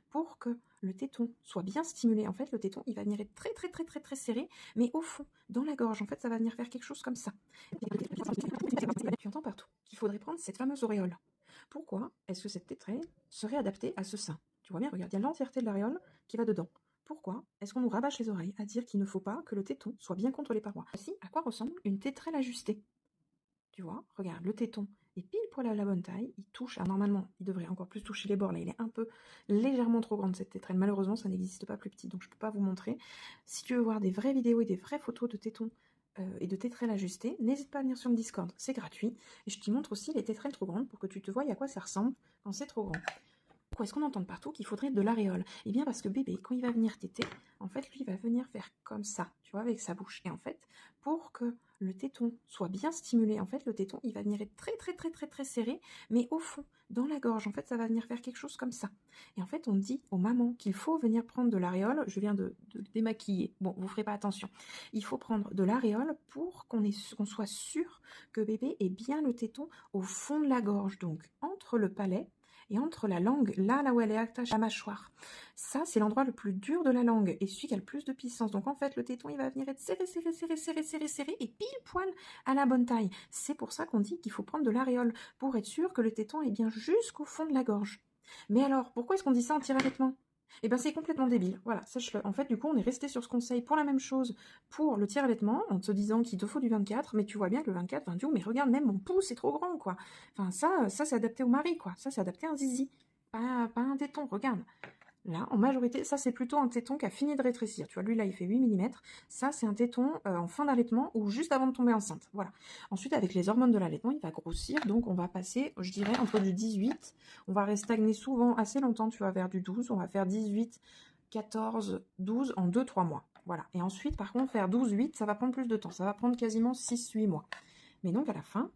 pour que le téton soit bien stimulé. En fait, le téton, il va venir être très serré, mais au fond, dans la gorge, en fait, ça va venir faire quelque chose comme ça. Tu entends partout qu'il faudrait prendre cette fameuse auréole. Pourquoi est-ce que cette tételle serait adaptée à ce sein? Tu vois bien, regarde, il y a l'entièreté de l'aréole qui va dedans. Pourquoi est-ce qu'on nous rabâche les oreilles à dire qu'il ne faut pas que le téton soit bien contre les parois? Voici à quoi ressemble une tétrelle ajustée. Tu vois, regarde, le téton est pile poil à la bonne taille, il touche, normalement, il devrait encore plus toucher les bords, là, il est un peu légèrement trop grande cette tétrelle, malheureusement, ça n'existe pas plus petit, donc je ne peux pas vous montrer. Si tu veux voir des vraies vidéos et des vraies photos de tétons et de tétrelles ajustées, n'hésite pas à venir sur le Discord, c'est gratuit, et je te montre aussi les tétrelles trop grandes pour que tu te voies à quoi ça ressemble quand c'est trop grand. Pourquoi est-ce qu'on entend partout qu'il faudrait de l'aréole? Eh bien parce que bébé, quand il va venir téter, en fait, lui, il va venir faire comme ça, tu vois, avec sa bouche. Et en fait, pour que le téton soit bien stimulé, en fait, le téton, il va venir être très serré, mais au fond, dans la gorge, en fait, ça va venir faire quelque chose comme ça. Et en fait, on dit aux mamans qu'il faut venir prendre de l'aréole. Je viens de démaquiller. Bon, vous ferez pas attention. Il faut prendre de l'aréole pour qu'on soit sûr que bébé ait bien le téton au fond de la gorge, donc entre le palais et entre la langue, là où elle est attachée à la mâchoire. Ça, c'est l'endroit le plus dur de la langue et celui qui a le plus de puissance. Donc en fait, le téton, il va venir être serré et pile poil à la bonne taille. C'est pour ça qu'on dit qu'il faut prendre de l'aréole pour être sûr que le téton est bien jusqu'au fond de la gorge. Mais alors, pourquoi est-ce qu'on dit ça en tire-allaitement? Eh ben c'est complètement débile, voilà, sache-le. En fait, du coup, on est resté sur ce conseil pour la même chose pour le tire-allaitement, en te disant qu'il te faut du 24, mais tu vois bien que le 24, enfin, mais regarde, même mon pouce est trop grand, quoi. Enfin, ça c'est adapté au mari, quoi. Ça, c'est adapté à un zizi, pas un téton, regarde. Là, en majorité, ça c'est plutôt un téton qui a fini de rétrécir. Tu vois, lui là, il fait 8 mm. Ça, c'est un téton en fin d'allaitement ou juste avant de tomber enceinte. Voilà. Ensuite, avec les hormones de l'allaitement, il va grossir. Donc, on va passer, je dirais, entre du 18. On va stagner souvent assez longtemps, tu vois, vers du 12. On va faire 18, 14, 12 en 2-3 mois. Voilà. Et ensuite, par contre, faire 12-8, ça va prendre plus de temps. Ça va prendre quasiment 6-8 mois. Mais donc, à la fin,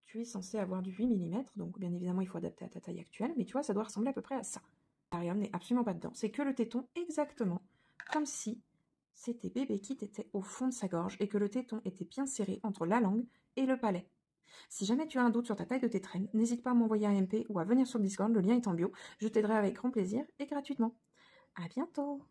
tu es censé avoir du 8 mm. Donc, bien évidemment, il faut adapter à ta taille actuelle. Mais tu vois, ça doit ressembler à peu près à ça. L'aréole n'est absolument pas dedans. C'est que le téton, exactement comme si c'était bébé qui était au fond de sa gorge et que le téton était bien serré entre la langue et le palais. Si jamais tu as un doute sur ta taille de tétrelle, n'hésite pas à m'envoyer un MP ou à venir sur le Discord, le lien est en bio. Je t'aiderai avec grand plaisir et gratuitement. À bientôt!